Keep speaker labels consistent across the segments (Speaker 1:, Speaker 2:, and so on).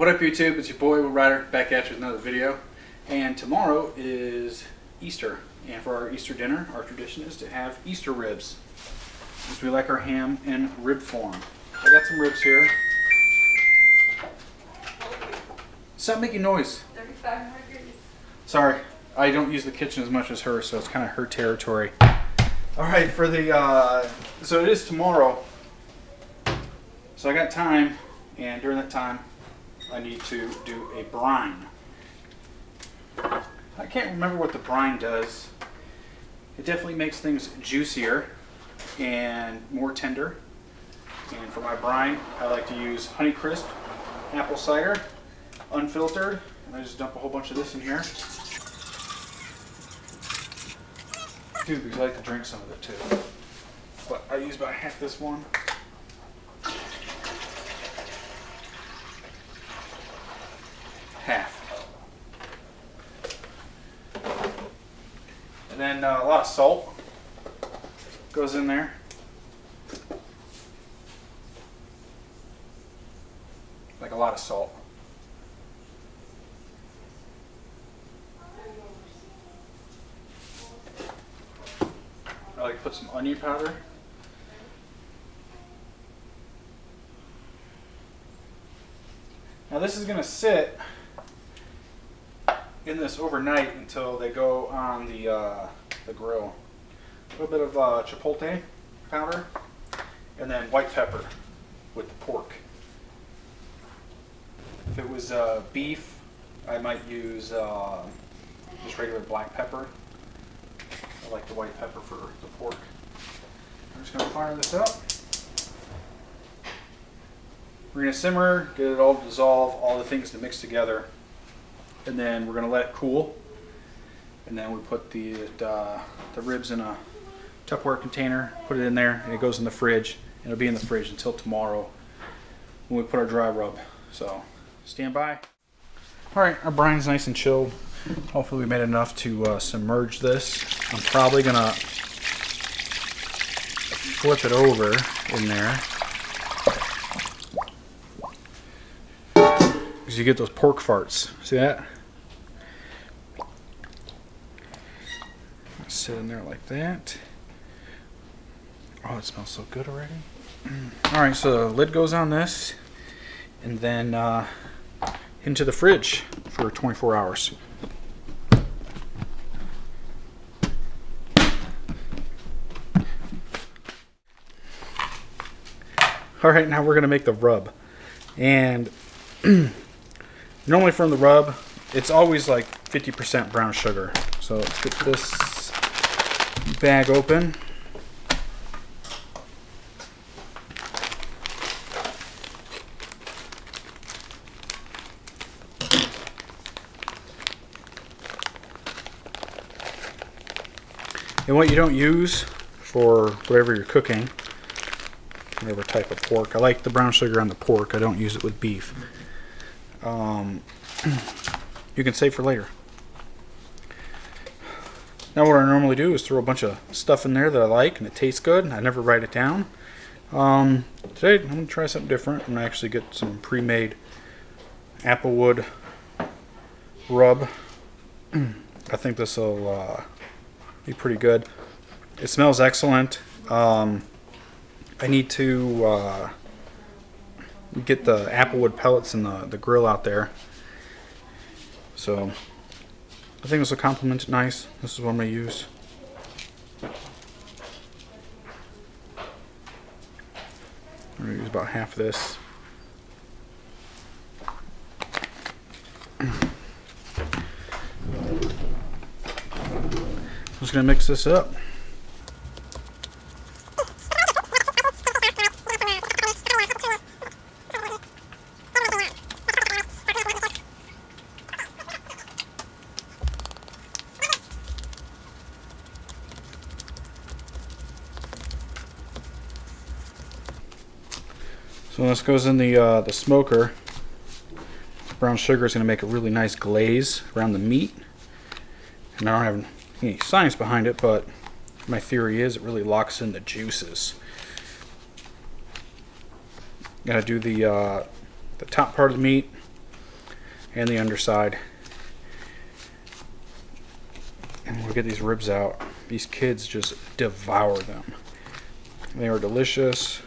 Speaker 1: What up YouTube, it's your boy Will Ryder back at you with another video. And tomorrow is Easter, and for our Easter dinner, our tradition is to have Easter ribs, because we like our ham in rib form. I got some ribs here. Stop making noise.
Speaker 2: 3,500 degrees.
Speaker 1: Sorry, I don't use the kitchen as much as her, so it's kind of her territory. Alright, for the, so it is tomorrow. So I got time, and during that time, I need to do a brine. I can't remember what the brine does. It definitely makes things juicier and more tender. And for my brine, I like to use Honeycrisp apple cider, unfiltered. And I just dump a whole bunch of this in here. Dude, because I like to drink some of it too. But I use about half this one. Half. And then a lot of salt goes in there. Like a lot of salt. I like to put some onion powder. Now this is going to sit in this overnight until they go on the grill. A little bit of chipotle powder, and then white pepper with the pork. If it was beef, I might use just regular black pepper. I like the white pepper for the pork. I'm just going to fire this up. We're going to simmer, get it all to dissolve, all the things to mix together. And then we're going to let it cool. And then we put the ribs in a Tupperware container, put it in there, and it goes in the fridge. And it'll be in the fridge until tomorrow when we put our dry rub. So, stand by. Alright, our brine's nice and chilled. Hopefully we made enough to submerge this. I'm probably going to flip it over in there. Because you get those pork farts. See that? Sit in there like that. Oh, it smells so good already. Alright, so the lid goes on this. And then into the fridge for 24 hours. Alright, now we're going to make the rub. And normally from the rub, it's always like 50% brown sugar. So let's get this bag open. And what you don't use for whatever you're cooking, whatever type of pork. I like the brown sugar on the pork. I don't use it with beef. You can save for later. Now what I normally do is throw a bunch of stuff in there that I like and it tastes good. I never write it down. Today I'm going to try something different. I'm going to actually get some pre-made applewood rub. I think this will be pretty good. It smells excellent. I need to get the applewood pellets and the grill out there. So I think this will complement it nice. This is what I'm going to use. I'm going to use about half of this. I'm just going to mix this up. So when this goes in the smoker, the brown sugar is going to make a really nice glaze around the meat. And I don't have any science behind it, but my theory is it really locks in the juices. Gotta do the top part of the meat, and the underside. And we'll get these ribs out. These kids just devour them. They are delicious,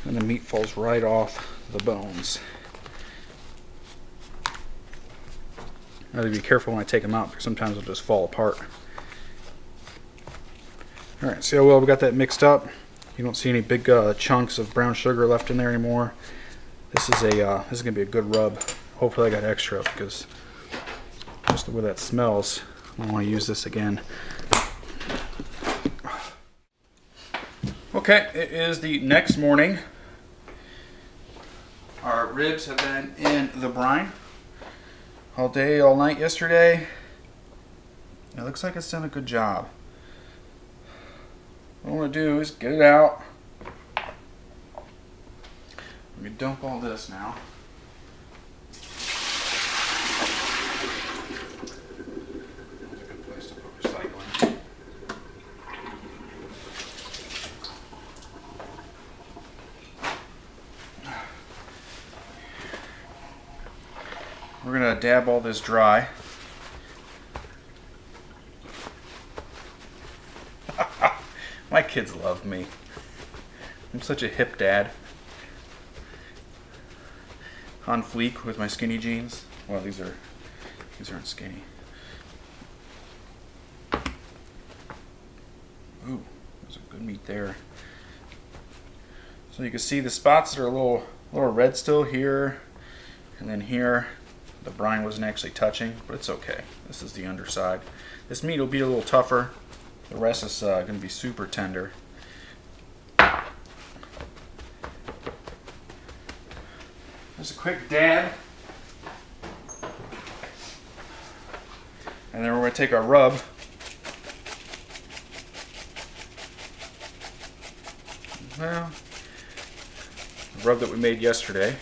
Speaker 1: and the meat falls right off the bones. I have to be careful when I take them out because sometimes they'll just fall apart. Alright, see how well we got that mixed up? You don't see any big chunks of brown sugar left in there anymore. This is gonna be a good rub. Hopefully I got extra because just the way that smells, I don't want to use this again. Okay, it is the next morning. Our ribs have been in the brine all day, all night yesterday. It looks like it's done a good job. What I want to do is get it out. Let me dump all this now. That's a good place to put recycling. We're going to dab all this dry. My kids love me. I'm such a hip dad. On fleek with my skinny jeans. Well, these aren't skinny. Ooh, there's a good meat there. So you can see the spots that are a little red still here, and then here. The brine wasn't actually touching, but it's okay. This is the underside. This meat will be a little tougher. The rest is going to be super tender. Just a quick dab. And then we're going to take our rub. Well, the rub that we made yesterday.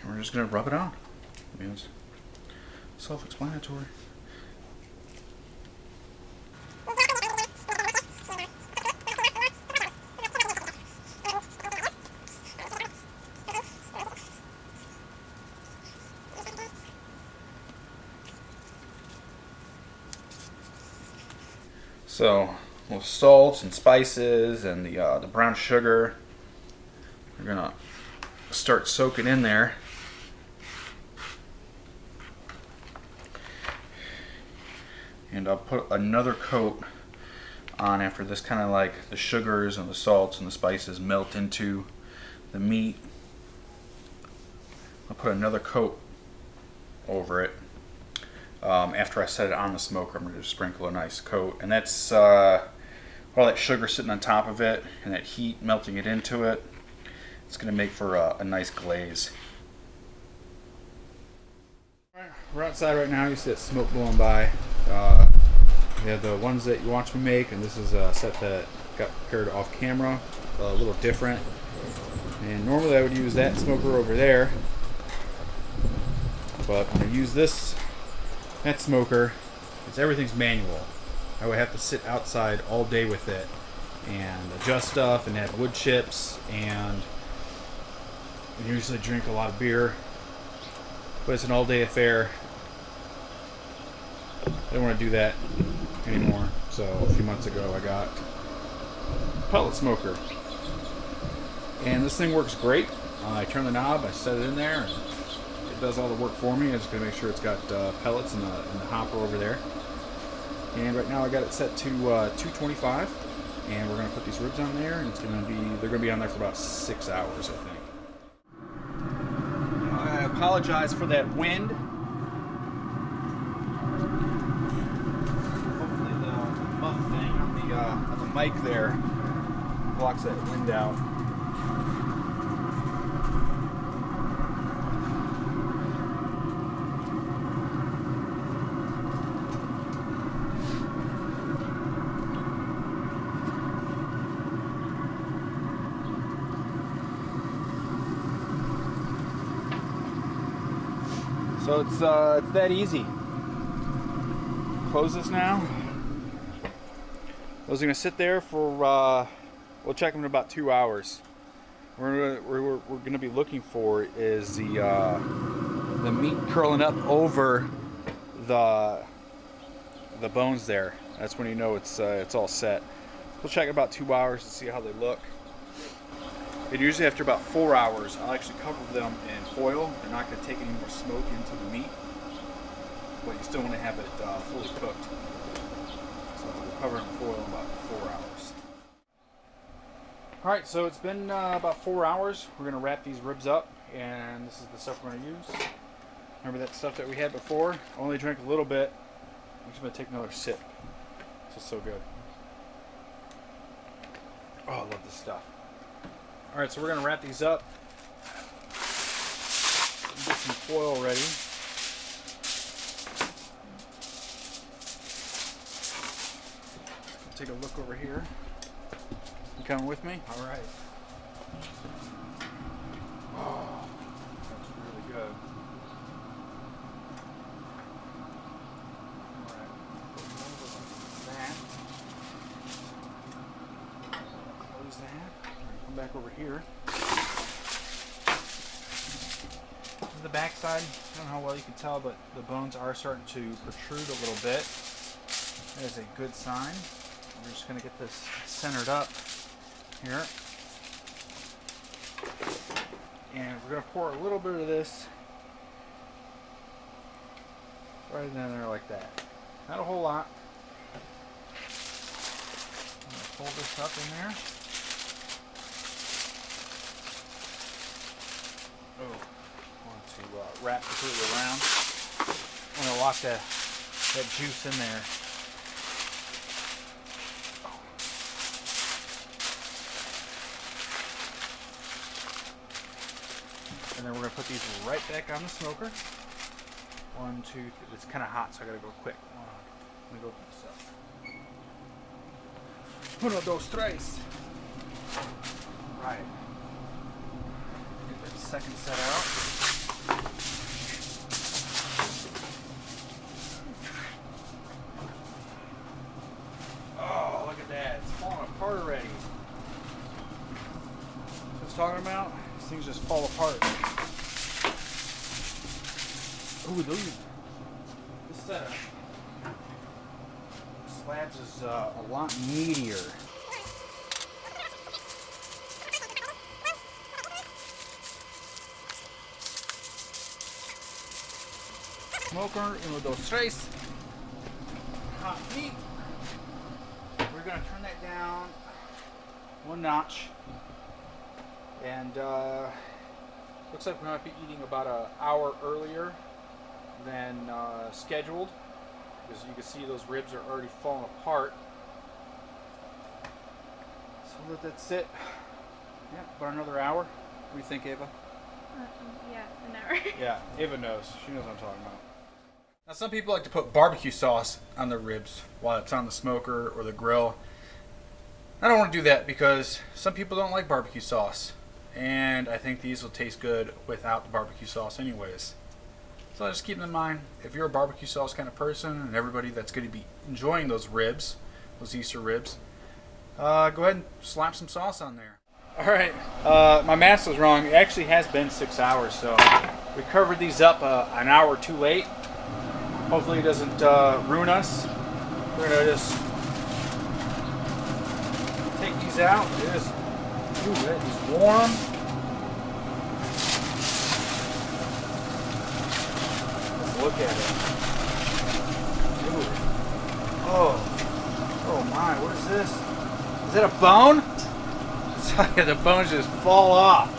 Speaker 1: And we're just going to rub it on. I mean, it's self-explanatory. So, with salts and spices and the brown sugar, we're gonna start soaking in there. And I'll put another coat on after this, kind of like the sugars and the salts and the spices melt into the meat. I'll put another coat over it. After I set it on the smoker, I'm going to just sprinkle a nice coat. And that's all that sugar sitting on top of it and that heat melting it into it. It's going to make for a nice glaze. Alright, we're outside right now. You see that smoke blowing by. We have the ones that you watch me make, and this is a set that got prepared off camera. A little different. And normally I would use that smoker over there. But I'm going to use that smoker, because everything's manual. I would have to sit outside all day with it and adjust stuff and add wood chips, and I usually drink a lot of beer, but it's an all-day affair. I don't want to do that anymore. So a few months ago I got a pellet smoker, and this thing works great. I turn the knob, I set it in there, and it does all the work for me. I just gotta make sure it's got pellets in the hopper over there. And right now I got it set to 225, and we're gonna put these ribs on there, and they're gonna be on there for about 6 hours, I think. I apologize for that wind. Hopefully the muff thing on the mic there blocks that wind out. So it's that easy. Close this now. Those are gonna sit there for we'll check them in about 2 hours. we're gonna be looking for is the meat curling up over the bones there. That's when you know it's all set. We'll check in about 2 hours to see how they look. And usually after about 4 hours, I'll actually cover them in foil. They're not going to take any more smoke into the meat, but you still want to have it fully cooked. So we'll cover it in foil in about 4 hours. All right, so it's been about 4 hours. We're going to wrap these ribs up, and this is the stuff we're going to use. Remember that stuff that we had before? I only drank a little bit. I'm just going to take another sip. This is so good. Oh, I love this stuff. All right, so we're gonna wrap these up. Get some foil ready. Take a look over here. You coming with me? All right. Oh, that's really good. All right. That. Close that. Come back over here. This is the back side. I don't know how well you can tell, but the bones are starting to protrude a little bit. That is a good sign. We're just going to get this centered up here. And we're going to pour a little bit of this right in there like that. Not a whole lot. I'm going to fold this up in there. Oh, I want to wrap completely around. I'm going to lock that juice in there. And then we're going to put these right back on the smoker. 1, 2, 3. It's kind of hot, so I got to go quick. Let me go open this up. 1, 2, 3. Right. Get that second set out. Oh, look at that. It's falling apart already. What I was talking about? These things just fall apart. Ooh, those. This set of slabs is a lot meatier. Smoker, 1, 2, 3. Hot meat. We're going to turn that down 1 notch. And looks like we might be eating about an hour earlier than scheduled. Because you can see those ribs are already falling apart. So let that sit. Yeah, about another hour. What do you think, Ava?
Speaker 2: Yeah, an hour.
Speaker 1: Yeah, Ava knows. She knows what I'm talking about. Now, some people like to put barbecue sauce on their ribs while it's on the smoker or the grill. I don't want to do that because some people don't like barbecue sauce. And I think these will taste good without the barbecue sauce anyways. So just keep in mind, if you're a barbecue sauce kind of person and everybody that's going to be enjoying those ribs, those Easter ribs, go ahead and slap some sauce on there. All right, my math was wrong. It actually has been 6 hours, so we covered these up an hour too late. Hopefully it doesn't ruin us. We're going to just take these out. It is warm. Let's look at it. Ooh. Oh my, what is this? Is that a bone? The bones just fall off.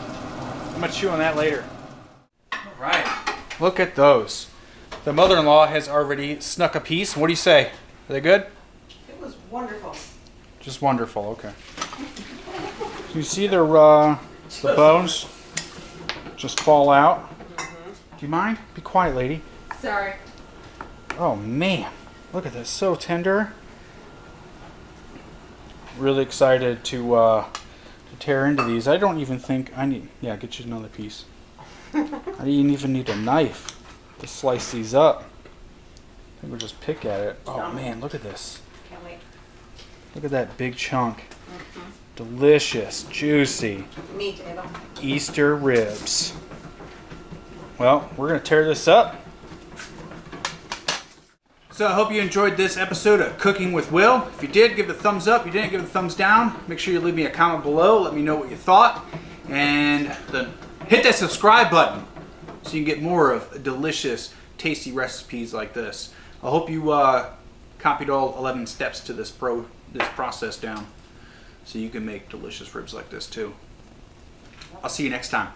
Speaker 1: I'm going to chew on that later. All right, look at those. The mother-in-law has already snuck a piece. What do you say? Are they good?
Speaker 3: It was wonderful.
Speaker 1: Just wonderful, okay. You see the bones just fall out? Mm-hmm. Do you mind? Be quiet, lady.
Speaker 3: Sorry.
Speaker 1: Oh, man. Look at this. So tender. Really excited to tear into these. I don't even think I need... Yeah, get you another piece. I didn't even need a knife to slice these up. I think we'll just pick at it. Oh, man, look at this.
Speaker 3: Can't wait.
Speaker 1: Look at that big chunk.
Speaker 3: Mm-hmm.
Speaker 1: delicious, juicy
Speaker 3: Meat, Ava.
Speaker 1: Easter ribs. Well, we're going to tear this up. So I hope you enjoyed this episode of Cooking with Will. If you did, give it a thumbs up. If you didn't, give it a thumbs down. Make sure you leave me a comment below. Let me know what you thought. And then hit that subscribe button so you can get more of delicious, tasty recipes like this. I hope you copied all 11 steps to this process down so you can make delicious ribs like this too. I'll see you next time.